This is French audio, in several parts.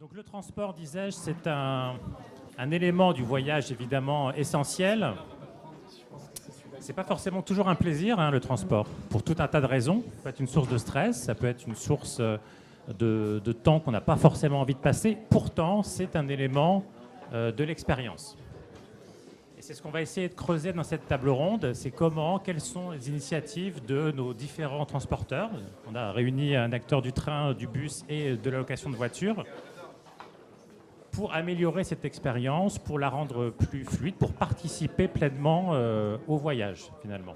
Donc le transport, disais-je, c'est un élément du voyage évidemment essentiel. C'est pas forcément toujours un plaisir, le transport, pour tout un tas de raisons. Ça peut être une source de stress, ça peut être une source de temps qu'on n'a pas forcément envie de passer. Pourtant, c'est un élément de l'expérience. Et c'est ce qu'on va essayer de creuser dans cette table ronde. C'est quelles sont les initiatives de nos différents transporteurs. On a réuni un acteur du train, du bus et de la location de voitures pour améliorer cette expérience, pour la rendre plus fluide, pour participer pleinement au voyage, finalement.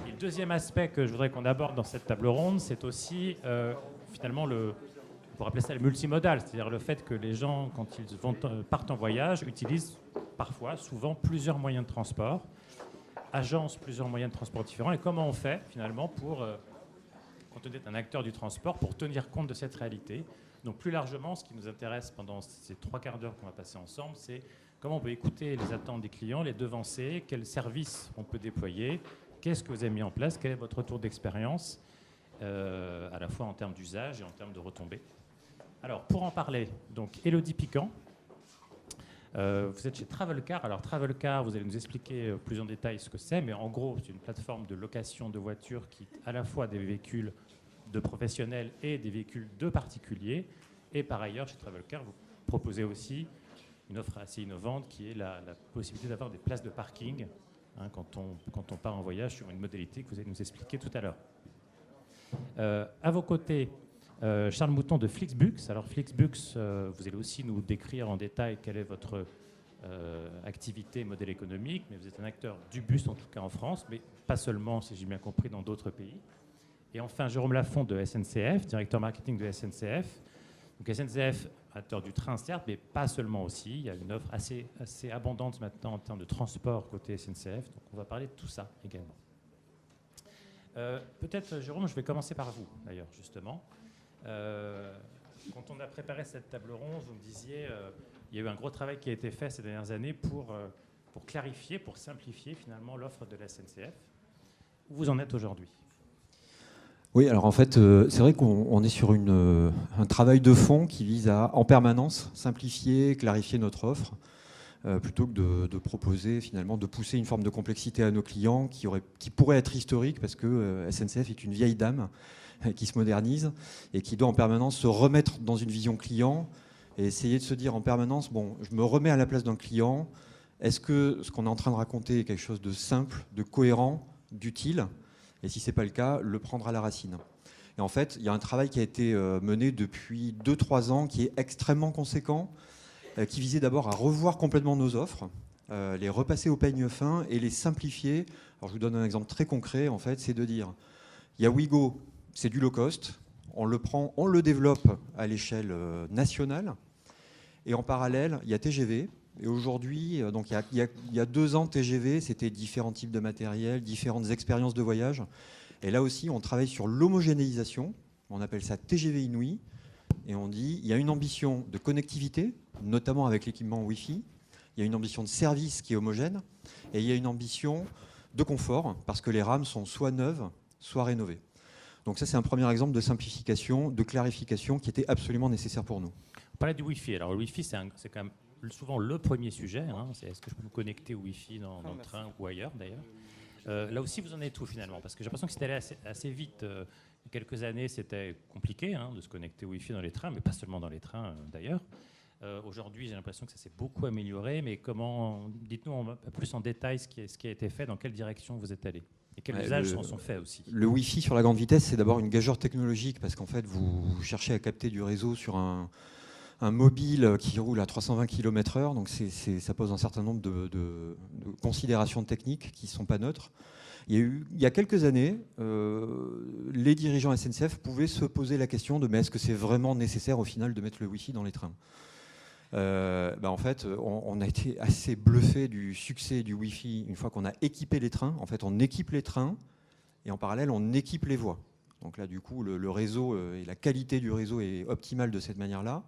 Et le deuxième aspect que je voudrais qu'on aborde dans cette table ronde, c'est aussi, finalement, on pourrait appeler ça le multimodal, c'est-à-dire le fait que les gens, quand ils partent en voyage, utilisent parfois, souvent, plusieurs moyens de transport, agencent plusieurs moyens de transport différents, et comment on fait, finalement, quand on est un acteur du transport, pour tenir compte de cette réalité. Donc plus largement, ce qui nous intéresse pendant ces 3/4 d'heure qu'on va passer ensemble, c'est comment on peut écouter les attentes des clients, les devancer, quels services on peut déployer, qu'est-ce que vous avez mis en place, quel est votre retour d'expérience, à la fois en termes d'usage et en termes de retombées. Alors pour en parler, donc Élodie Piquant, vous êtes chez Travelcar. Alors Travelcar, vous allez nous expliquer plus en détail ce que c'est, mais en gros, c'est une plateforme de location de voitures qui à la fois des véhicules de professionnels et des véhicules de particuliers. Et par ailleurs, chez Travelcar, vous proposez aussi une offre assez innovante qui est la possibilité d'avoir des places de parking quand on part en voyage sur une modalité que vous allez nous expliquer tout à l'heure. À vos côtés, Charles Mouton de Flixbus. Alors Flixbus, vous allez aussi nous décrire en détail quelle est votre activité, modèle économique, mais vous êtes un acteur du bus, en tout cas en France, mais pas seulement, si j'ai bien compris, dans d'autres pays. Et enfin, Jérôme Lafont de SNCF, directeur marketing de SNCF. Donc SNCF, acteur du train, certes, mais pas seulement aussi. Il y a une offre assez abondante maintenant en termes de transport côté SNCF. Donc on va parler de tout ça également. Peut-être, Jérôme, je vais commencer par vous, d'ailleurs, justement. Quand on a préparé cette table ronde, vous me disiez il y a eu un gros travail qui a été fait ces dernières années pour clarifier, pour simplifier finalement l'offre de la SNCF. Où vous en êtes aujourd'hui ? Oui, alors en fait, c'est vrai qu'on est sur un travail de fond qui vise à, en permanence, simplifier, clarifier notre offre, plutôt que de proposer, finalement, de pousser une forme de complexité à nos clients qui pourrait être historique, parce que SNCF est une vieille dame qui se modernise et qui doit en permanence se remettre dans une vision client et essayer de se dire en permanence, bon, je me remets à la place d'un client, est-ce que ce qu'on est en train de raconter est quelque chose de simple, de cohérent, d'utile ? Et si ce n'est pas le cas, le prendre à la racine. Et en fait, il y a un travail qui a été mené depuis 2-3 ans qui est extrêmement conséquent, qui visait d'abord à revoir complètement nos offres, les repasser au peigne fin et les simplifier. Alors je vous donne un exemple très concret, en fait, c'est de dire, il y a Ouigo, c'est du low cost, on le prend, on le développe à l'échelle nationale, et en parallèle, il y a TGV. Et aujourd'hui, donc il y a 2 ans, TGV, c'était différents types de matériel, différentes expériences de voyage. Et là aussi, on travaille sur l'homogénéisation. On appelle ça TGV Inouï. Et on dit, il y a une ambition de connectivité, notamment avec l'équipement Wi-Fi. Il y a une ambition de service qui est homogène. Et il y a une ambition de confort, parce que les rames sont soit neuves, soit rénovées. Donc ça, c'est un premier exemple de simplification, de clarification qui était absolument nécessaire pour nous. On parlait du Wi-Fi. Alors le Wi-Fi, c'est quand même souvent le premier sujet. C'est est-ce que je peux me connecter au Wi-Fi dans le train ou ailleurs d'ailleurs. Là aussi, vous en êtes où finalement ? Parce que j'ai l'impression que c'était allé assez vite. Il y a quelques années, c'était compliqué de se connecter au Wi-Fi dans les trains, mais pas seulement dans les trains d'ailleurs. Aujourd'hui, j'ai l'impression que ça s'est beaucoup amélioré. Mais dites-nous plus en détail ce qui a été fait, dans quelle direction vous êtes allé et quels usages en sont faits aussi. Le Wi-Fi sur la grande vitesse, c'est d'abord une gageure technologique parce qu'en fait, vous cherchez à capter du réseau sur un mobile qui roule à 320 km/h, donc ça pose un certain nombre de considérations techniques qui ne sont pas neutres. Il y a quelques années, les dirigeants SNCF pouvaient se poser la question de mais est-ce que c'est vraiment nécessaire au final de mettre le Wi-Fi dans les trains ? En fait, on a été assez bluffé du succès du Wi-Fi une fois qu'on a équipé les trains. En fait, on équipe les trains et en parallèle, on équipe les voies. Donc là, du coup, le réseau et la qualité du réseau est optimale de cette manière-là.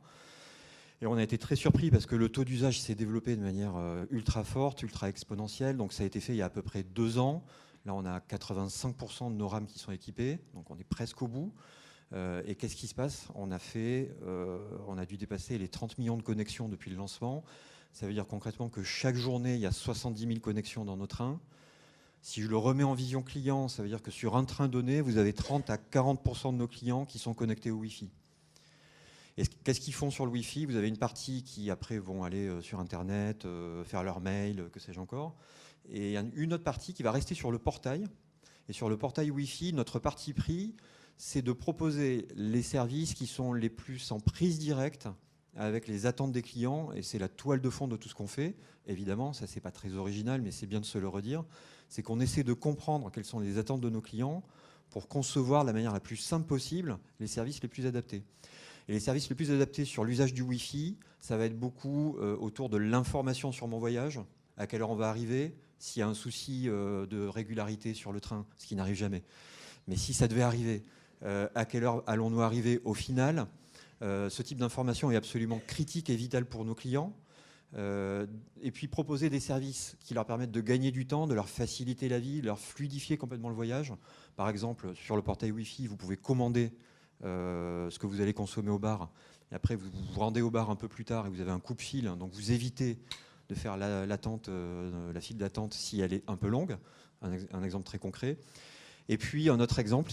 Et on a été très surpris parce que le taux d'usage s'est développé de manière ultra forte, ultra exponentielle. Donc ça a été fait il y a à peu près 2 ans. Là, on a 85% de nos rames qui sont équipées, donc on est presque au bout. Et qu'est-ce qui se passe ? On a dû dépasser les 30 millions de connexions depuis le lancement. Ça veut dire concrètement que chaque journée, il y a 70 000 connexions dans nos trains. Si je le remets en vision client, ça veut dire que sur un train donné, vous avez 30 à 40% de nos clients qui sont connectés au Wi-Fi. Et qu'est-ce qu'ils font sur le Wi-Fi ? Vous avez une partie qui, après, vont aller sur Internet, faire leur mail, que sais-je encore. Et une autre partie qui va rester sur le portail. Et sur le portail Wi-Fi, notre parti pris, c'est de proposer les services qui sont les plus en prise directe avec les attentes des clients. Et c'est la toile de fond de tout ce qu'on fait. Évidemment, ça, c'est pas très original, mais c'est bien de se le redire. C'est qu'on essaie de comprendre quelles sont les attentes de nos clients pour concevoir de la manière la plus simple possible les services les plus adaptés. Et les services les plus adaptés sur l'usage du Wi-Fi, ça va être beaucoup autour de l'information sur mon voyage, à quelle heure on va arriver, s'il y a un souci de régularité sur le train, ce qui n'arrive jamais. Mais si ça devait arriver, à quelle heure allons-nous arriver au final ? Ce type d'information est absolument critique et vital pour nos clients. Et puis proposer des services qui leur permettent de gagner du temps, de leur faciliter la vie, de leur fluidifier complètement le voyage. Par exemple, sur le portail Wi-Fi, vous pouvez commander ce que vous allez consommer au bar. Et après, vous vous rendez au bar un peu plus tard et vous avez un coupe-fil. Donc, vous évitez de faire la file d'attente si elle est un peu longue. Un exemple très concret. Et puis, un autre exemple,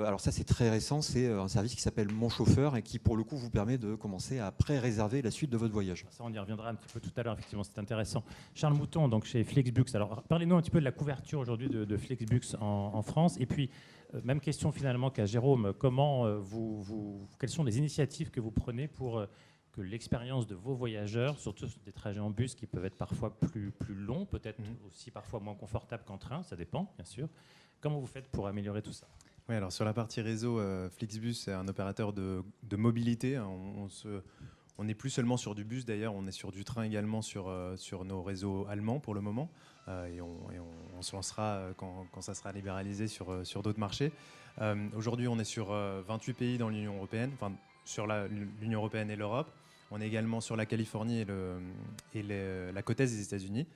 alors ça, c'est très récent, c'est un service qui s'appelle Mon Chauffeur et qui, pour le coup, vous permet de commencer à pré-réserver la suite de votre voyage. Ça, on y reviendra un petit peu tout à l'heure, effectivement, c'est intéressant. Charles Mouton, donc chez Flixbus. Alors, parlez-nous un petit peu de la couverture aujourd'hui de Flixbus en France. Et puis, même question finalement qu'à Jérôme, quelles sont les initiatives que vous prenez pour que l'expérience de vos voyageurs, surtout sur des trajets en bus qui peuvent être parfois plus longs, peut-être aussi parfois moins confortables qu'en train, ça dépend, bien sûr. Comment vous faites pour améliorer tout ça ? Oui, alors sur la partie réseau, Flixbus est un opérateur de mobilité. On n'est plus seulement sur du bus d'ailleurs, on est sur du train également sur nos réseaux allemands pour le moment. Et on se lancera quand ça sera libéralisé sur d'autres marchés. Aujourd'hui, on est sur 28 pays dans l'Union européenne, enfin sur l'Union européenne et l'Europe. On est également sur la Californie et la côte est des États-Unis.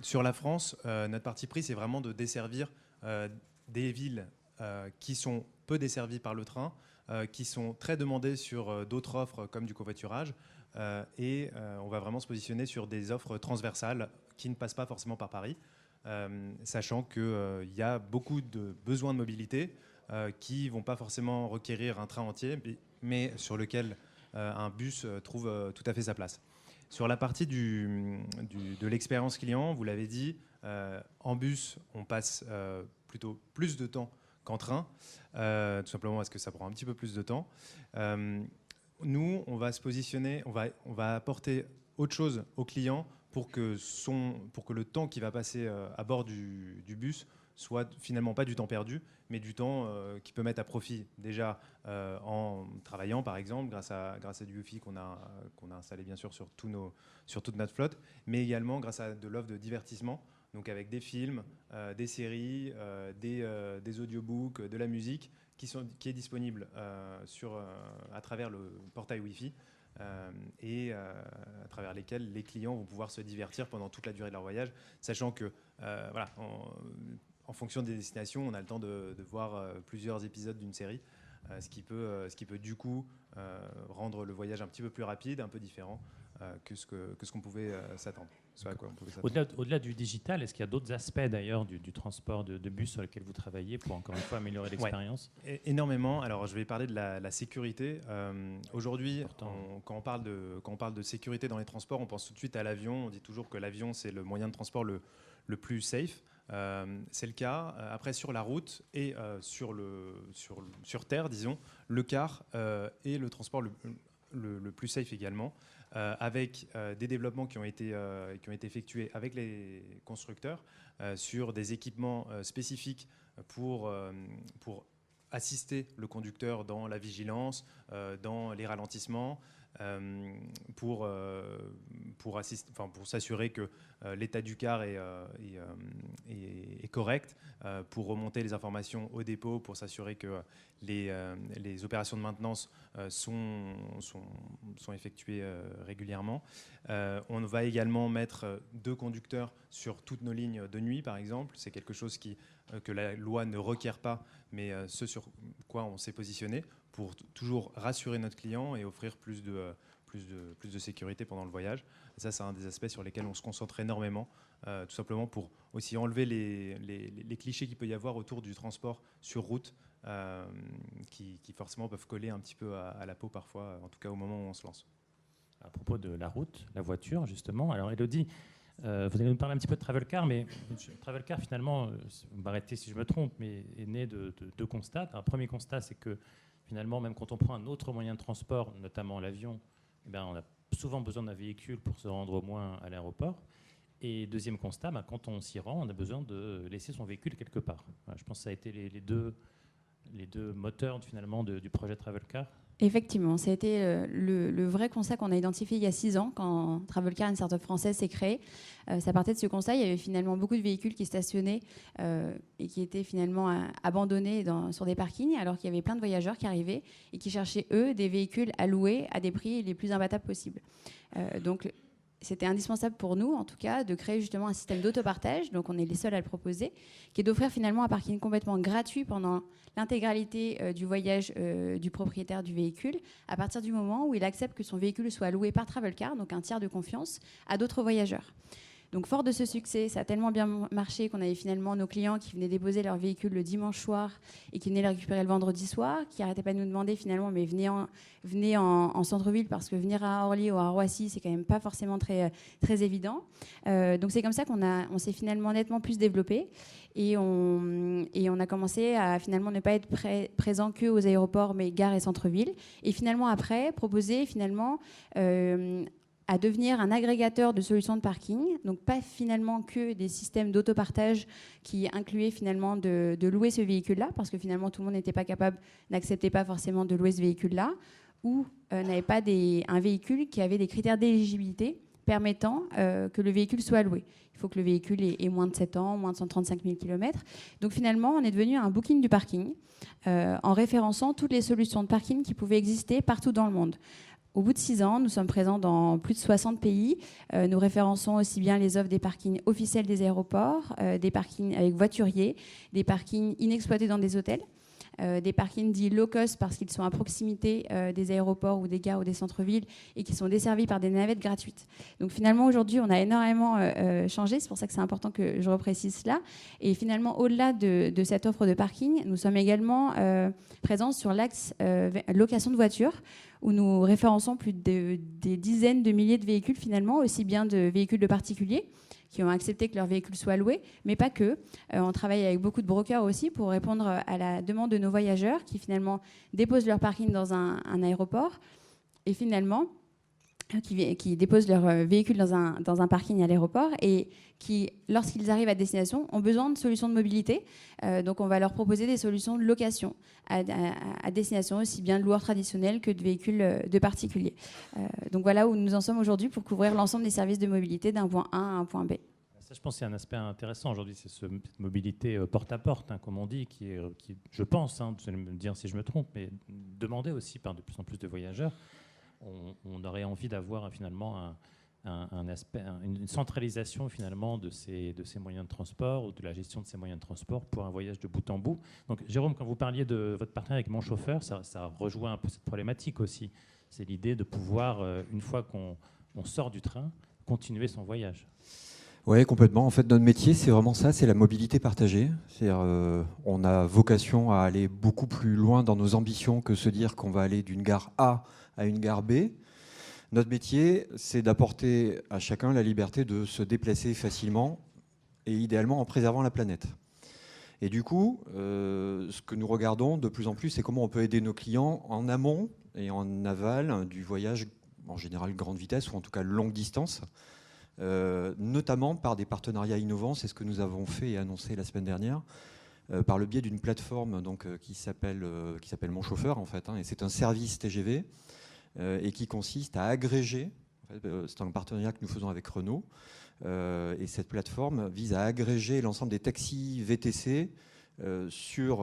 Sur la France, notre parti pris, c'est vraiment de desservir des villes qui sont peu desservies par le train, qui sont très demandées sur d'autres offres comme du covoiturage. Et on va vraiment se positionner sur des offres transversales qui ne passent pas forcément par Paris, sachant qu'il y a beaucoup de besoins de mobilité qui ne vont pas forcément requérir un train entier, mais sur lequel un bus trouve tout à fait sa place. Sur la partie de l'expérience client, vous l'avez dit, en bus, on passe plutôt plus de temps qu'en train, tout simplement parce que ça prend un petit peu plus de temps. Nous, on va se positionner, on va apporter autre chose au client pour que le temps qu'il va passer à bord du bus soit finalement pas du temps perdu, mais du temps qu'il peut mettre à profit déjà en travaillant par exemple grâce à du Wi-Fi qu'on a installé bien sûr sur toute notre flotte, mais également grâce à de l'offre de divertissement, donc avec des films, des séries, des audiobooks, de la musique qui est disponible à travers le portail Wi-Fi. Et à travers lesquels les clients vont pouvoir se divertir pendant toute la durée de leur voyage, sachant que en fonction des destinations, on a le temps de voir plusieurs épisodes d'une série, ce qui peut du coup rendre le voyage un petit peu plus rapide, un peu différent que ce qu'on pouvait s'attendre. Au-delà du digital, est-ce qu'il y a d'autres aspects d'ailleurs du transport de bus sur lesquels vous travaillez pour encore une fois améliorer l'expérience ? Énormément. Alors je vais parler de la sécurité. Aujourd'hui, quand on parle de sécurité dans les transports, on pense tout de suite à l'avion. On dit toujours que l'avion c'est le moyen de transport le plus safe. C'est le cas. Après, sur la route et sur terre, disons, le car est le transport le plus safe également, avec des développements qui ont été effectués avec les constructeurs sur des équipements spécifiques pour assister le conducteur dans la vigilance, dans les ralentissements, pour s'assurer que l'état du car est correct, pour remonter les informations au dépôt, pour s'assurer que les opérations de maintenance sont effectuées régulièrement. On va également mettre 2 conducteurs sur toutes nos lignes de nuit, par exemple. C'est quelque chose que la loi ne requiert pas, mais ce sur quoi on s'est positionné pour toujours rassurer notre client et offrir plus de sécurité pendant le voyage. Et ça, c'est un des aspects sur lesquels on se concentre énormément, tout simplement pour aussi enlever les clichés qu'il peut y avoir autour du transport sur route, qui forcément peuvent coller un petit peu à la peau parfois, en tout cas au moment où on se lance. À propos de la route, la voiture, justement. Alors, Élodie, vous allez nous parler un petit peu de Travelcar, mais Travelcar, finalement, vous m'arrêtez si je me trompe, mais est né de 2 constats. Un premier constat, c'est que finalement, même quand on prend un autre moyen de transport, notamment l'avion, eh bien, on a souvent besoin d'un véhicule pour se rendre au moins à l'aéroport. Et deuxième constat, quand on s'y rend, on a besoin de laisser son véhicule quelque part. Voilà, je pense que ça a été les deux moteurs finalement du projet Travelcar. Effectivement, ça a été le vrai constat qu'on a identifié il y a 6 ans quand Travelcar, une start-up française, s'est créée. Ça partait de ce constat. Il y avait finalement beaucoup de véhicules qui stationnaient et qui étaient finalement abandonnés sur des parkings, alors qu'il y avait plein de voyageurs qui arrivaient et qui cherchaient, eux, des véhicules à louer à des prix les plus imbattables possibles. Donc, c'était indispensable pour nous, en tout cas, de créer justement un système d'autopartage, donc on est les seuls à le proposer, qui est d'offrir finalement un parking complètement gratuit pendant l'intégralité du voyage du propriétaire du véhicule, à partir du moment où il accepte que son véhicule soit loué par Travelcar, donc un tiers de confiance, à d'autres voyageurs. Donc, fort de ce succès, ça a tellement bien marché qu'on avait finalement nos clients qui venaient déposer leur véhicule le dimanche soir et qui venaient le récupérer le vendredi soir, qui n'arrêtaient pas de nous demander finalement, mais venez en centre-ville, parce que venir à Orly ou à Roissy, c'est quand même pas forcément très, très évident. Donc, c'est comme ça on s'est finalement nettement plus développé et on a commencé à finalement ne pas être présent que aux aéroports, mais gares et centre-ville. Et finalement, après, proposer finalement à devenir un agrégateur de solutions de parking, donc pas finalement que des systèmes d'autopartage qui incluaient finalement de louer ce véhicule-là, parce que finalement tout le monde n'acceptait pas forcément de louer ce véhicule-là, ou n'avait pas un véhicule qui avait des critères d'éligibilité permettant que le véhicule soit loué. Il faut que le véhicule ait moins de 7 ans, moins de 135 000 km. Donc finalement, on est devenu un booking du parking en référençant toutes les solutions de parking qui pouvaient exister partout dans le monde. Au bout de 6 ans, nous sommes présents dans plus de 60 pays. Nous référençons aussi bien les offres des parkings officiels des aéroports, des parkings avec voituriers, des parkings inexploités dans des hôtels, des parkings dits low cost parce qu'ils sont à proximité des aéroports ou des gares ou des centres-villes et qui sont desservis par des navettes gratuites. Donc finalement, aujourd'hui, on a énormément changé. C'est pour ça que c'est important que je reprécise cela. Et finalement, au-delà de cette offre de parking, nous sommes également présents sur l'axe location de voitures, où nous référençons plus des dizaines de milliers de véhicules finalement, aussi bien de véhicules de particuliers qui ont accepté que leur véhicule soit loué, mais pas que. On travaille avec beaucoup de brokers aussi pour répondre à la demande de nos voyageurs qui finalement déposent leur parking dans un aéroport et finalement qui déposent leur véhicule dans un parking à l'aéroport et qui, lorsqu'ils arrivent à destination, ont besoin de solutions de mobilité. Donc, on va leur proposer des solutions de location à destination, aussi bien de loueurs traditionnels que de véhicules de particuliers. Donc, voilà où nous en sommes aujourd'hui pour couvrir l'ensemble des services de mobilité d'un point A à un point B. Ça, je pense que c'est un aspect intéressant aujourd'hui, c'est cette mobilité porte-à-porte, comme on dit, qui je pense, vous allez me dire si je me trompe, mais demandée aussi par de plus en plus de voyageurs. On aurait envie d'avoir finalement un aspect, une centralisation finalement de ces moyens de transport ou de la gestion de ces moyens de transport pour un voyage de bout en bout. Donc Jérôme, quand vous parliez de votre partenariat avec Mon Chauffeur, ça rejoint un peu cette problématique aussi. C'est l'idée de pouvoir, une fois qu'on sort du train, continuer son voyage. Oui, complètement. En fait, notre métier, c'est vraiment ça, c'est la mobilité partagée. C'est-à-dire, on a vocation à aller beaucoup plus loin dans nos ambitions que se dire qu'on va aller d'une gare A à une gare B. Notre métier, c'est d'apporter à chacun la liberté de se déplacer facilement et idéalement en préservant la planète. Et du coup, ce que nous regardons de plus en plus, c'est comment on peut aider nos clients en amont et en aval du voyage, en général grande vitesse ou en tout cas longue distance, notamment par des partenariats innovants. C'est ce que nous avons fait et annoncé la semaine dernière, par le biais d'une plateforme qui s'appelle Mon Chauffeur, en fait, et c'est un service TGV et qui consiste à agréger, en fait, c'est un partenariat que nous faisons avec Renault, et cette plateforme vise à agréger l'ensemble des taxis VTC sur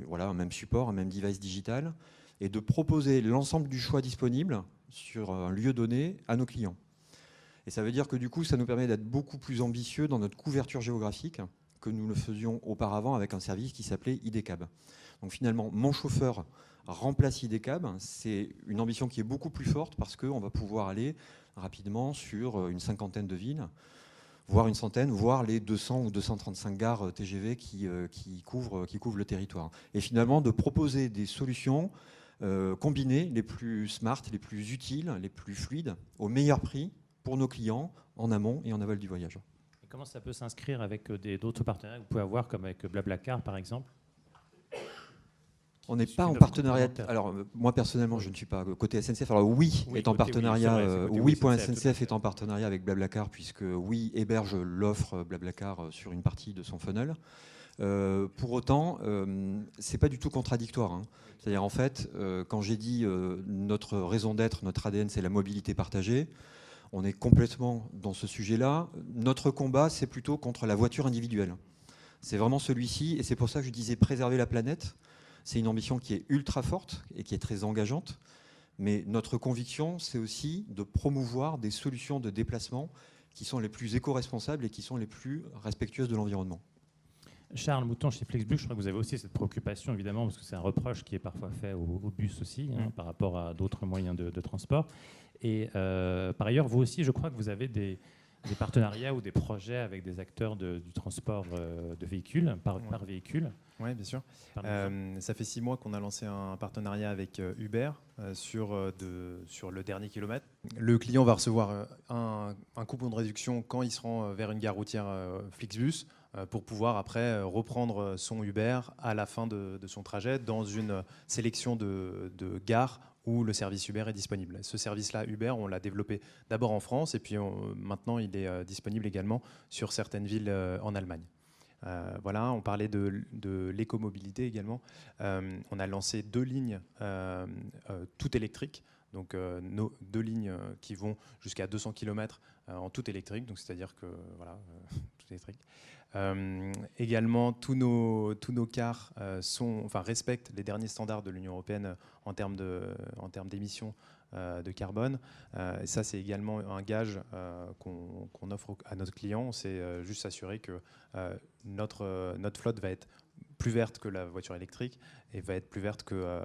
voilà, un même support, un même device digital, et de proposer l'ensemble du choix disponible sur un lieu donné à nos clients. Et ça veut dire que du coup, ça nous permet d'être beaucoup plus ambitieux dans notre couverture géographique que nous le faisions auparavant avec un service qui s'appelait IDCAB. Donc finalement, mon chauffeur remplace IDCAB. C'est une ambition qui est beaucoup plus forte parce qu'on va pouvoir aller rapidement sur une cinquantaine de villes, voire une centaine, voire les 200 ou 235 gares TGV qui couvrent le territoire. Et finalement, de proposer des solutions combinées, les plus smart, les plus utiles, les plus fluides, au meilleur prix pour nos clients en amont et en aval du voyage. Et comment ça peut s'inscrire avec d'autres partenaires que vous pouvez avoir, comme avec Blablacar par exemple? On n'est pas en partenariat. Alors, moi, personnellement, je ne suis pas côté SNCF. Alors, oui est en partenariat. Oui.SNCF est en partenariat avec Blablacar, puisque oui héberge l'offre Blablacar sur une partie de son funnel. Pour autant, c'est pas du tout contradictoire. Hein. C'est-à-dire, en fait, quand j'ai dit notre raison d'être, notre ADN, c'est la mobilité partagée, on est complètement dans ce sujet-là. Notre combat, c'est plutôt contre la voiture individuelle. C'est vraiment celui-ci, et c'est pour ça que je disais préserver la planète. C'est une ambition qui est ultra forte et qui est très engageante. Mais notre conviction, c'est aussi de promouvoir des solutions de déplacement qui sont les plus éco-responsables et qui sont les plus respectueuses de l'environnement. Charles Mouton, chez Flixbus, je crois que vous avez aussi cette préoccupation, évidemment, parce que c'est un reproche qui est parfois fait au bus aussi, par rapport à d'autres moyens de transport. Et par ailleurs, vous aussi, je crois que vous avez des partenariats ou des projets avec des acteurs du transport de véhicules, par véhicule. Oui, bien sûr. Ça fait 6 mois qu'on a lancé un partenariat avec Uber sur le dernier kilomètre. Le client va recevoir un coupon de réduction quand il se rend vers une gare routière Flixbus pour pouvoir après reprendre son Uber à la fin de son trajet dans une sélection de gares où le service Uber est disponible. Ce service-là, Uber, on l'a développé d'abord en France et puis maintenant il est disponible également sur certaines villes en Allemagne. Voilà, on parlait de l'écomobilité également. On a lancé 2 lignes toutes électriques, donc 2 lignes qui vont jusqu'à 200 km en tout électrique, donc c'est-à-dire que voilà, tout électrique. Également, tous nos cars respectent les derniers standards de l'Union européenne en termes d'émissions de carbone. Et ça, c'est également un gage qu'on offre à notre client. C'est juste s'assurer que notre flotte va être plus verte que la voiture électrique et va être plus verte que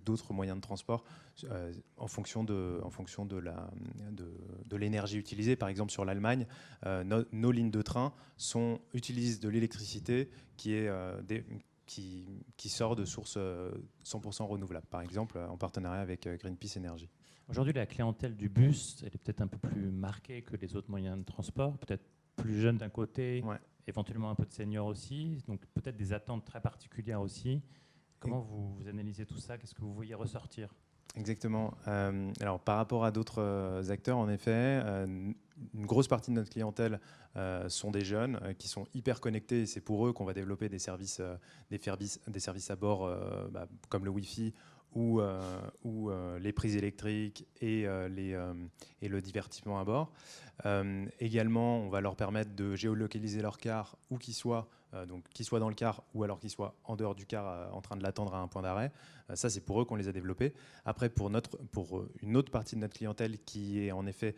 d'autres moyens de transport en fonction de l'énergie utilisée. Par exemple, sur l'Allemagne, nos lignes de train utilisent de l'électricité qui sort de sources 100% renouvelables, par exemple en partenariat avec Greenpeace Énergie. Aujourd'hui, la clientèle du bus, elle est peut-être un peu plus marquée que les autres moyens de transport, peut-être plus jeune d'un côté, éventuellement un peu de seniors aussi, donc peut-être des attentes très particulières aussi. Comment vous analysez tout ça? Qu'est-ce que vous voyez ressortir? Exactement. Alors, par rapport à d'autres acteurs, en effet, une grosse partie de notre clientèle sont des jeunes qui sont hyper connectés. Et c'est pour eux qu'on va développer des services à bord comme le Wi-Fi ou les prises électriques et le divertissement à bord. Également, on va leur permettre de géolocaliser leur car où qu'ils soient, donc qu'ils soient dans le car ou alors qu'ils soient en dehors du car en train de l'attendre à un point d'arrêt. Ça, c'est pour eux qu'on les a développés. Après, pour une autre partie de notre clientèle qui est en effet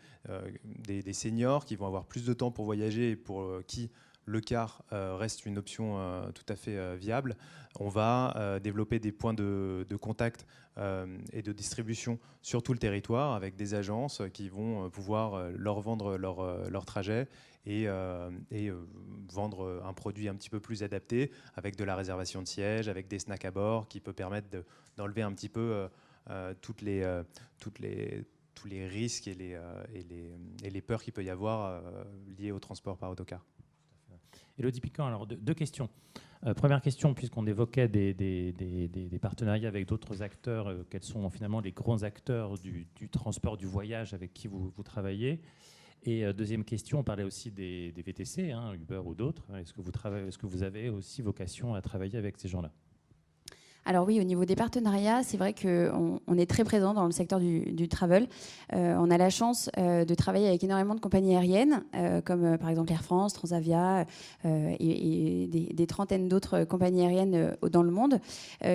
des seniors qui vont avoir plus de temps pour voyager et pour qui le car reste une option tout à fait viable, on va développer des points de contact et de distribution sur tout le territoire avec des agences qui vont pouvoir leur vendre leur trajet et vendre un produit un petit peu plus adapté avec de la réservation de sièges, avec des snacks à bord qui peut permettre d'enlever un petit peu tous les risques et les peurs qu'il peut y avoir liées au transport par autocar. Élodie Piquant, alors 2 questions. Première question, puisqu'on évoquait des partenariats avec d'autres acteurs, quels sont finalement les grands acteurs du transport, du voyage avec qui vous travaillez? Et deuxième question, on parlait aussi des VTC, Uber ou d'autres. Est-ce que vous avez aussi vocation à travailler avec ces gens-là? Alors oui, au niveau des partenariats, c'est vrai qu'on est très présent dans le secteur du travel. On a la chance de travailler avec énormément de compagnies aériennes, comme par exemple Air France, Transavia et des trentaines d'autres compagnies aériennes dans le monde,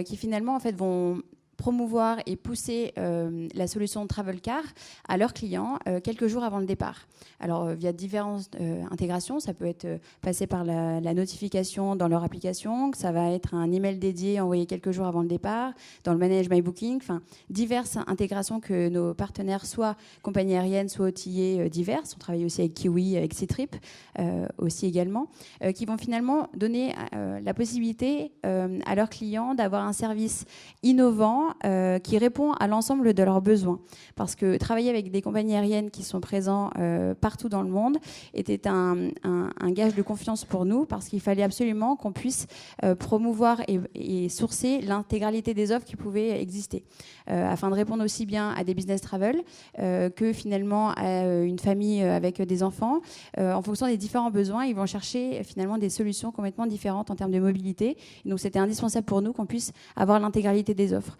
qui finalement en fait vont promouvoir et pousser la solution Travel Car à leurs clients quelques jours avant le départ. Alors, via différentes intégrations, ça peut être passé par la notification dans leur application, ça va être un email dédié envoyé quelques jours avant le départ, dans le Manage My Booking, enfin, diverses intégrations que nos partenaires, soit compagnies aériennes, soit outillés diverses, on travaille aussi avec Kiwi, avec Ctrip aussi également, qui vont finalement donner la possibilité à leurs clients d'avoir un service innovant qui répond à l'ensemble de leurs besoins. Parce que travailler avec des compagnies aériennes qui sont présentes partout dans le monde était un gage de confiance pour nous, parce qu'il fallait absolument qu'on puisse promouvoir et sourcer l'intégralité des offres qui pouvaient exister, afin de répondre aussi bien à des business travel que finalement à une famille avec des enfants. En fonction des différents besoins, ils vont chercher finalement des solutions complètement différentes en termes de mobilité. Et donc c'était indispensable pour nous qu'on puisse avoir l'intégralité des offres.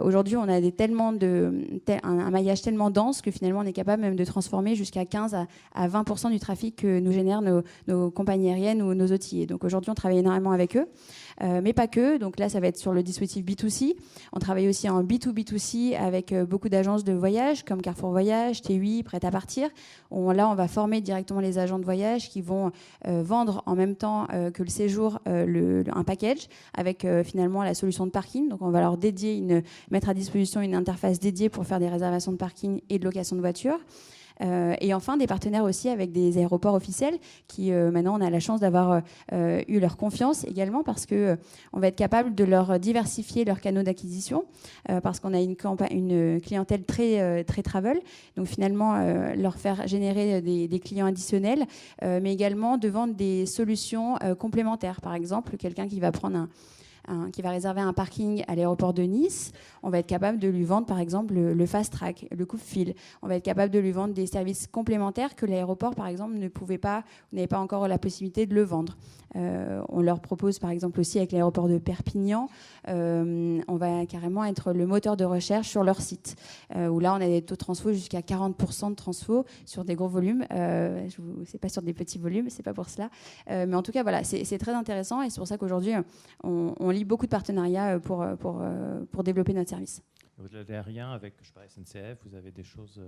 Aujourd'hui, on a un maillage tellement dense que finalement, on est capable même de transformer jusqu'à 15 à 20% du trafic que nous génèrent nos compagnies aériennes ou nos outillés. Donc aujourd'hui, on travaille énormément avec eux, mais pas que. Donc là, ça va être sur le dispositif B2C. On travaille aussi en B2B2C avec beaucoup d'agences de voyage comme Carrefour Voyage, TUI, Prêt à partir. Là, on va former directement les agents de voyage qui vont vendre en même temps que le séjour un package avec finalement la solution de parking. Donc on va leur mettre à disposition une interface dédiée pour faire des réservations de parking et de location de voitures. Et enfin, des partenaires aussi avec des aéroports officiels qui, maintenant, on a la chance d'avoir eu leur confiance également, parce qu'on va être capable de leur diversifier leurs canaux d'acquisition, parce qu'on a une clientèle très, très travel. Donc finalement, leur faire générer des clients additionnels, mais également de vendre des solutions complémentaires. Par exemple, quelqu'un qui va prendre qui va réserver un parking à l'aéroport de Nice, on va être capable de lui vendre par exemple le fast track, le coupe-fil. On va être capable de lui vendre des services complémentaires que l'aéroport par exemple n'avait pas encore la possibilité de le vendre. On leur propose par exemple aussi avec l'aéroport de Perpignan, on va carrément être le moteur de recherche sur leur site, où là on a des taux de transfo jusqu'à 40% de transfo sur des gros volumes. C'est pas sur des petits volumes, c'est pas pour cela. Mais en tout cas voilà, c'est très intéressant, et c'est pour ça qu'aujourd'hui on lit beaucoup de partenariats pour développer notre service. Vous n'avez rien avec, je sais pas, SNCF, vous avez des choses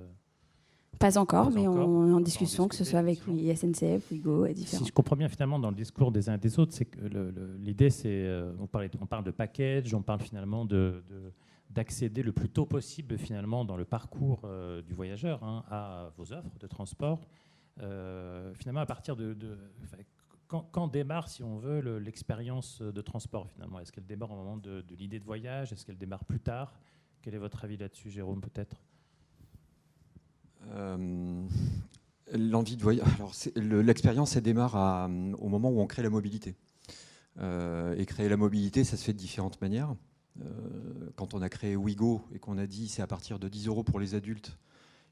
Pas encore, mais encore. on est en discussion, que ce soit avec SNCF, Ouigo et différents. Si je comprends bien finalement dans le discours des uns et des autres, c'est que l'idée c'est, on parle de package, on parle finalement d'accéder le plus tôt possible finalement dans le parcours du voyageur à vos offres de transport. Finalement à partir quand démarre, si on veut, l'expérience de transport finalement? Est-ce qu'elle démarre au moment de l'idée de voyage? Est-ce qu'elle démarre plus tard? Quel est votre avis là-dessus, Jérôme, peut-être? L'envie de voyager. Alors, l'expérience, elle démarre au moment où on crée la mobilité. Et créer la mobilité, ça se fait de différentes manières. Quand on a créé Ouigo et qu'on a dit c'est à partir de 10 € pour les adultes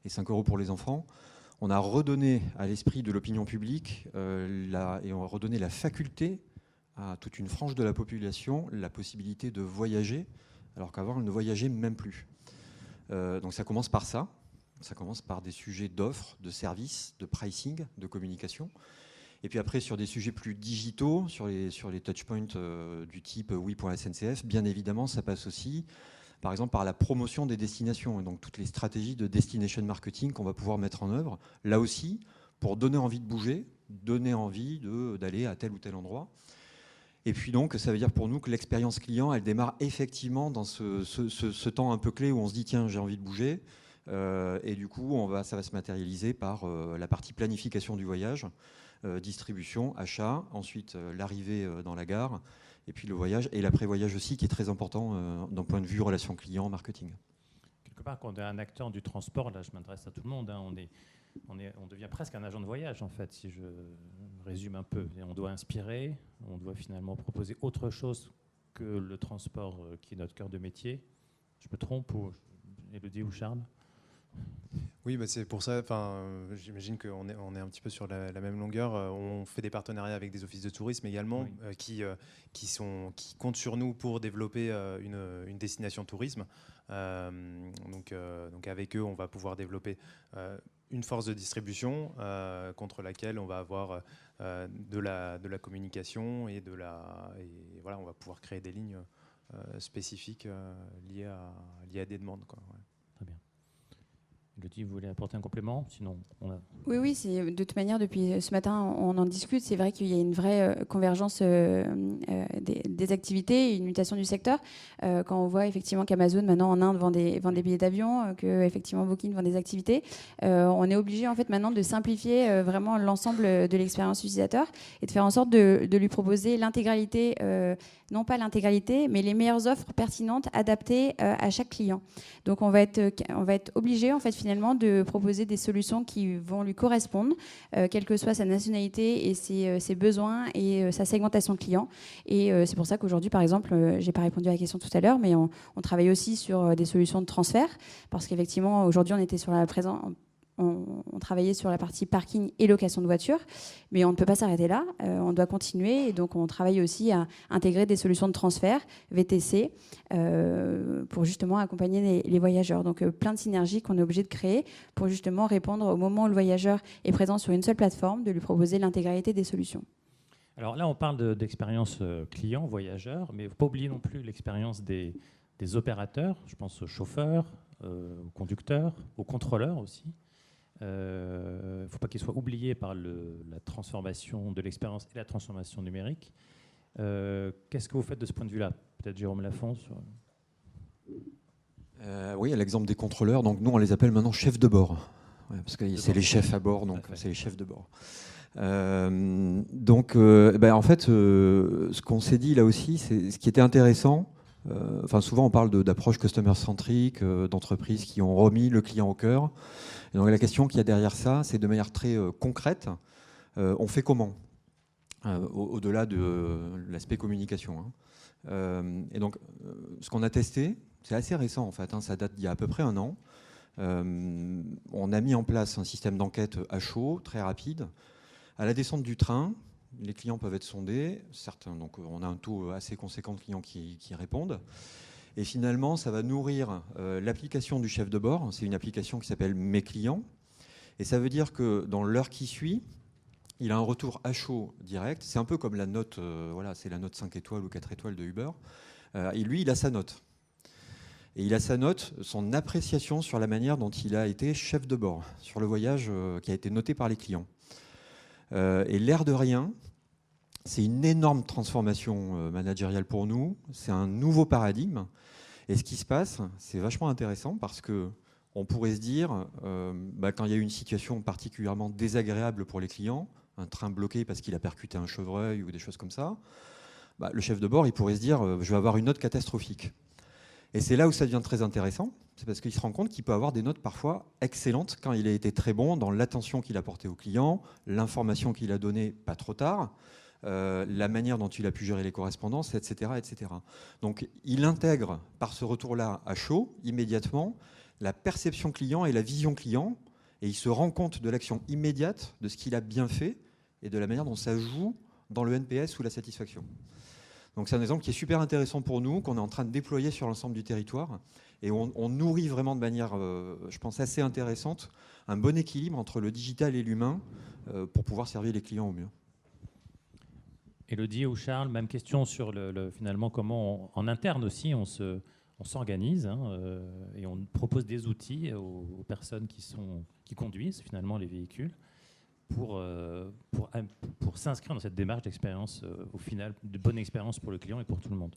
et 5 € pour les enfants, on a redonné à l'esprit de l'opinion publique et on a redonné la faculté à toute une frange de la population la possibilité de voyager, alors qu'avant, elle ne voyageait même plus. Donc ça commence par ça. Ça commence par des sujets d'offres, de services, de pricing, de communication. Et puis après, sur des sujets plus digitaux, sur les touchpoints du type oui.sncf, bien évidemment, ça passe aussi, par exemple, par la promotion des destinations, et donc toutes les stratégies de destination marketing qu'on va pouvoir mettre en œuvre, là aussi, pour donner envie de bouger, donner envie d'aller à tel ou tel endroit. Et puis donc, ça veut dire pour nous que l'expérience client, elle démarre effectivement dans ce temps un peu clé où on se dit, tiens, j'ai envie de bouger. Et du coup, ça va se matérialiser par la partie planification du voyage, distribution, achat, ensuite l'arrivée dans la gare, et puis le voyage et l'après-voyage aussi, qui est très important d'un point de vue relation client, marketing. Quelque part, quand on est un acteur du transport, là je m'adresse à tout le monde, on devient presque un agent de voyage en fait, si je résume un peu. Et on doit inspirer, on doit finalement proposer autre chose que le transport qui est notre cœur de métier. Je me trompe, ou Élodie ou Charles? Oui, bah c'est pour ça. J'imagine qu'on est un petit peu sur la même longueur. On fait des partenariats avec des offices de tourisme également, Oui. qui comptent sur nous pour développer une destination tourisme. Donc avec eux, on va pouvoir développer une force de distribution contre laquelle on va avoir de la communication et voilà, on va pouvoir créer des lignes spécifiques liées à des demandes, quoi. Ouais. Très bien. Elodie, vous voulez apporter un complément? Sinon, Oui, c'est de toute manière, depuis ce matin, on en discute. C'est vrai qu'il y a une vraie convergence des activités, une mutation du secteur. Quand on voit effectivement qu'Amazon, maintenant en Inde, vend des billets d'avion, que effectivement Booking vend des activités, on est obligé en fait maintenant de simplifier vraiment l'ensemble de l'expérience utilisateur et de faire en sorte de lui proposer l'intégralité, non pas l'intégralité, mais les meilleures offres pertinentes, adaptées à chaque client. Donc on va être obligé en fait finalement de proposer des solutions qui vont lui correspondre, quelle que soit sa nationalité et ses besoins et sa segmentation client. Et c'est pour ça qu'aujourd'hui, par exemple, j'ai pas répondu à la question tout à l'heure, mais on travaille aussi sur des solutions de transfert, parce qu'effectivement, aujourd'hui, on était sur on travaillait sur la partie parking et location de voitures, mais on ne peut pas s'arrêter là, on doit continuer, et donc on travaille aussi à intégrer des solutions de transfert, VTC, pour justement accompagner les voyageurs. Donc plein de synergies qu'on est obligé de créer pour justement répondre au moment où le voyageur est présent sur une seule plateforme, de lui proposer l'intégralité des solutions. alors là, on parle d'expérience client, voyageur, mais il ne faut pas oublier non plus l'expérience des opérateurs. Je pense aux chauffeurs, aux conducteurs, aux contrôleurs aussi. Il ne faut pas qu'ils soient oubliés par la transformation de l'expérience et la transformation numérique. Qu'est-ce que vous faites de ce point de vue-là? Peut-être Jérôme Lafont Oui, à l'exemple des contrôleurs, donc nous on les appelle maintenant chefs de bord, parce que c'est les chefs à bord, donc c'est les chefs de bord. En fait, ce qu'on s'est dit là aussi, c'est ce qui était intéressant. Souvent on parle d'approche customer-centrique, d'entreprises qui ont remis le client au cœur. Et donc la question qu'il y a derrière ça, c'est de manière très concrète, on fait comment, au-delà de l'aspect communication. Et donc ce qu'on a testé, c'est assez récent en fait, ça date d'il y a à peu près 1 an. On a mis en place un système d'enquête à chaud, très rapide. À la descente du train, les clients peuvent être sondés, certains, donc on a un taux assez conséquent de clients qui répondent. Et finalement, ça va nourrir l'application du chef de bord. C'est une application qui s'appelle Mes clients. Et ça veut dire que dans l'heure qui suit, il a un retour à chaud direct. C'est un peu comme la note, c'est la note 5 étoiles ou 4 étoiles de Uber. Et lui, il a sa note. Et il a sa note, son appréciation sur la manière dont il a été chef de bord, sur le voyage qui a été noté par les clients. Et l'air de rien, c'est une énorme transformation managériale pour nous. C'est un nouveau paradigme. Et ce qui se passe, c'est vachement intéressant parce qu'on pourrait se dire, quand il y a une situation particulièrement désagréable pour les clients, un train bloqué parce qu'il a percuté un chevreuil ou des choses comme ça, le chef de bord, il pourrait se dire, je vais avoir une note catastrophique. Et c'est là où ça devient très intéressant, c'est parce qu'il se rend compte qu'il peut avoir des notes parfois excellentes quand il a été très bon dans l'attention qu'il a portée au client, l'information qu'il a donnée pas trop tard, la manière dont il a pu gérer les correspondances, etc., etc. Donc il intègre par ce retour-là à chaud, immédiatement, la perception client et la vision client, et il se rend compte de l'action immédiate, de ce qu'il a bien fait, et de la manière dont ça joue dans le NPS ou la satisfaction. Donc c'est un exemple qui est super intéressant pour nous, qu'on est en train de déployer sur l'ensemble du territoire. Et on nourrit vraiment de manière, je pense, assez intéressante, un bon équilibre entre le digital et l'humain pour pouvoir servir les clients au mieux. Elodie ou Charles, même question sur finalement comment en interne aussi on s'organise et on propose des outils aux personnes qui conduisent finalement les véhicules pour s'inscrire dans cette démarche d'expérience au final, de bonne expérience pour le client et pour tout le monde.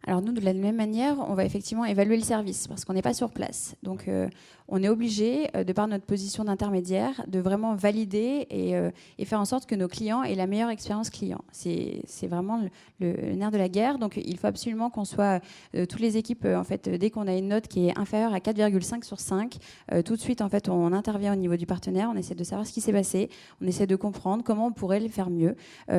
Alors nous, de la même manière, on va effectivement évaluer le service parce qu'on n'est pas sur place. Donc on est obligé, de par notre position d'intermédiaire, de vraiment valider et faire en sorte que nos clients aient la meilleure expérience client. C'est vraiment le nerf de la guerre. Donc il faut absolument qu'on soit, toutes les équipes, en fait, dès qu'on a une note qui est inférieure à 4,5 sur 5, tout de suite, en fait, on intervient au niveau du partenaire, on essaie de savoir ce qui s'est passé, on essaie de comprendre comment on pourrait le faire mieux.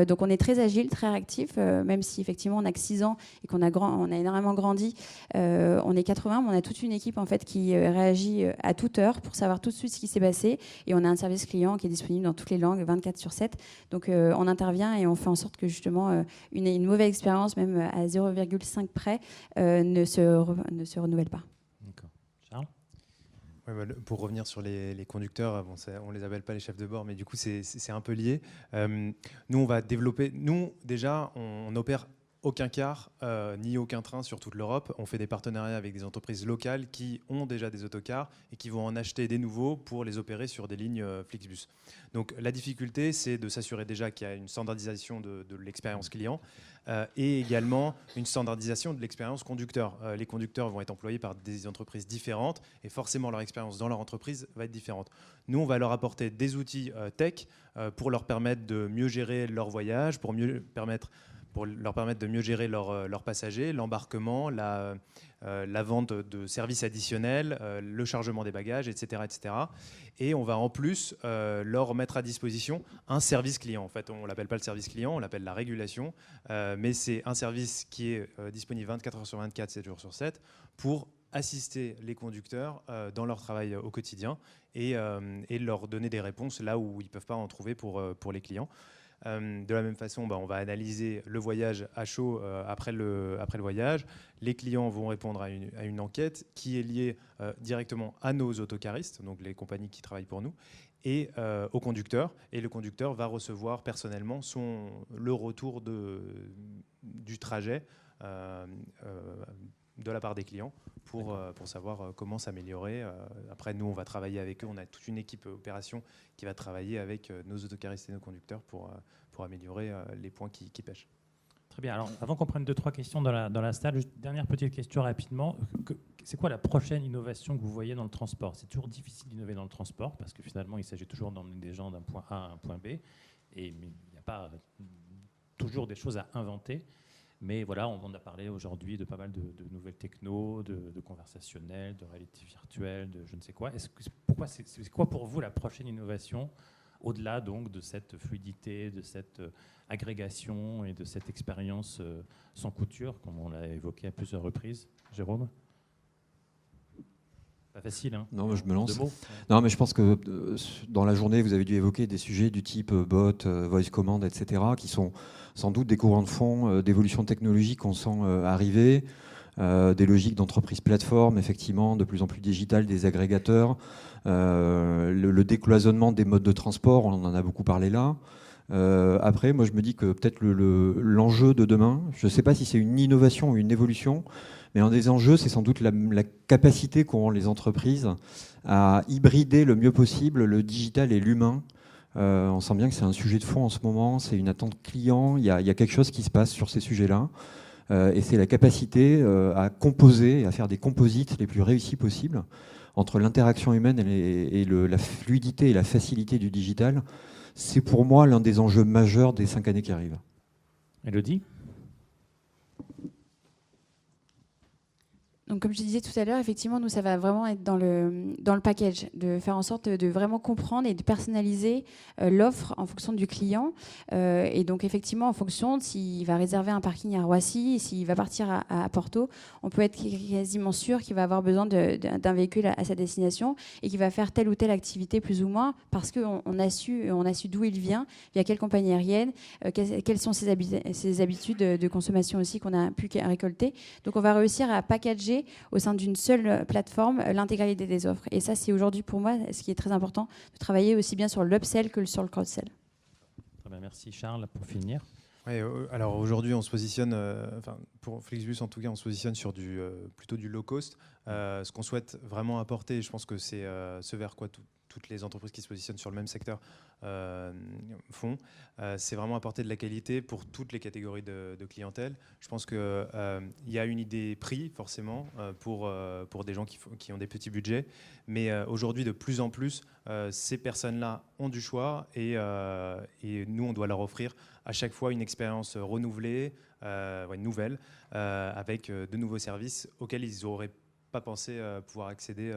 Donc on est très agile, très réactif, même si effectivement on n'a que 6 ans et qu'on a on a énormément grandi. On est 80, mais on a toute une équipe en fait qui réagit à toute heure pour savoir tout de suite ce qui s'est passé. Et on a un service client qui est disponible dans toutes les langues, 24/7. Donc on intervient et on fait en sorte que justement une mauvaise expérience, même à 0,5 près, ne se renouvelle pas. D'accord. Charles ? Ouais, pour revenir sur les conducteurs, bon, on les appelle pas les chefs de bord, mais du coup c'est un peu lié. Nous on va développer. Nous déjà on opère aucun car ni aucun train sur toute l'Europe. On fait des partenariats avec des entreprises locales qui ont déjà des autocars et qui vont en acheter des nouveaux pour les opérer sur des lignes Flixbus. Donc la difficulté, c'est de s'assurer déjà qu'il y a une standardisation de l'expérience client et également une standardisation de l'expérience conducteur. Les conducteurs vont être employés par des entreprises différentes et forcément leur expérience dans leur entreprise va être différente. Nous, on va leur apporter des outils tech pour leur permettre de mieux gérer leur voyage, pour leur permettre de mieux gérer leurs passagers, l'embarquement, la vente de services additionnels, le chargement des bagages, etc., etc. Et on va en plus leur mettre à disposition un service client. En fait, on ne l'appelle pas le service client, on l'appelle la régulation, mais c'est un service qui est disponible 24 heures sur 24, 7 jours sur 7, pour assister les conducteurs dans leur travail au quotidien et leur donner des réponses là où ils ne peuvent pas en trouver pour les clients. De la même façon, on va analyser le voyage à chaud après le voyage. Les clients vont répondre à une enquête qui est liée directement à nos autocaristes, donc les compagnies qui travaillent pour nous, et au conducteur. Et le conducteur va recevoir personnellement le retour du trajet de la part des clients pour savoir comment s'améliorer. Après, nous, on va travailler avec eux. On a toute une équipe opération qui va travailler avec nos autocaristes et nos conducteurs pour améliorer les points qui pêchent. Très bien. Alors, avant qu'on prenne 2-3 questions dans la salle, juste dernière petite question rapidement. C'est quoi la prochaine innovation que vous voyez dans le transport ? C'est toujours difficile d'innover dans le transport parce que finalement, il s'agit toujours d'emmener des gens d'un point A à un point B. Mais il n'y a pas toujours des choses à inventer. Mais voilà, on a parlé aujourd'hui de pas mal de nouvelles technos, de conversationnel, de réalité virtuelle, de je ne sais quoi. C'est quoi pour vous la prochaine innovation, au-delà donc de cette fluidité, de cette agrégation et de cette expérience sans couture, comme on l'a évoqué à plusieurs reprises, Jérôme ? Pas facile, hein ? Non, je me lance. 2 mots. Non, mais je pense que dans la journée, vous avez dû évoquer des sujets du type bot, voice command, etc., qui sont sans doute des courants de fond d'évolution technologique qu'on sent arriver, des logiques d'entreprise plateforme, effectivement, de plus en plus digitales, des agrégateurs, le décloisonnement des modes de transport, on en a beaucoup parlé là. Après, moi, je me dis que peut-être l'enjeu de demain, je ne sais pas si c'est une innovation ou une évolution, mais un des enjeux, c'est sans doute la capacité qu'auront les entreprises à hybrider le mieux possible le digital et l'humain. On sent bien que c'est un sujet de fond en ce moment, c'est une attente client, il y a quelque chose qui se passe sur ces sujets-là. Et c'est la capacité à composer, à faire des composites les plus réussis possibles entre l'interaction humaine et la fluidité et la facilité du digital. C'est pour moi l'un des enjeux majeurs des 5 années qui arrivent. Élodie ? Donc, comme je disais tout à l'heure, effectivement, nous, ça va vraiment être dans le package, de faire en sorte de vraiment comprendre et de personnaliser l'offre en fonction du client. Et donc, effectivement, en fonction de s'il va réserver un parking à Roissy, s'il va partir à Porto, on peut être quasiment sûr qu'il va avoir besoin d'un véhicule à sa destination et qu'il va faire telle ou telle activité plus ou moins parce qu'on a su d'où il vient, via quelle compagnie aérienne, quelles sont ses habitudes de consommation aussi qu'on a pu récolter. Donc, on va réussir à packager au sein d'une seule plateforme l'intégralité des offres. Et ça, c'est aujourd'hui pour moi ce qui est très important, de travailler aussi bien sur l'upsell que sur le cross-sell. Très bien, merci Charles. Pour finir. Oui, alors aujourd'hui, on se positionne, pour Flixbus en tout cas, on se positionne sur plutôt du low cost. Ce qu'on souhaite vraiment apporter, et je pense que c'est ce vers quoi toutes les entreprises qui se positionnent sur le même secteur font, c'est vraiment apporter de la qualité pour toutes les catégories de clientèle. Je pense qu'il y a une idée prix, forcément, pour des gens qui ont des petits budgets, mais aujourd'hui, de plus en plus, ces personnes-là ont du choix et nous, on doit leur offrir à chaque fois une expérience renouvelée, nouvelle, avec de nouveaux services auxquels ils n'auraient pas pensé pouvoir accéder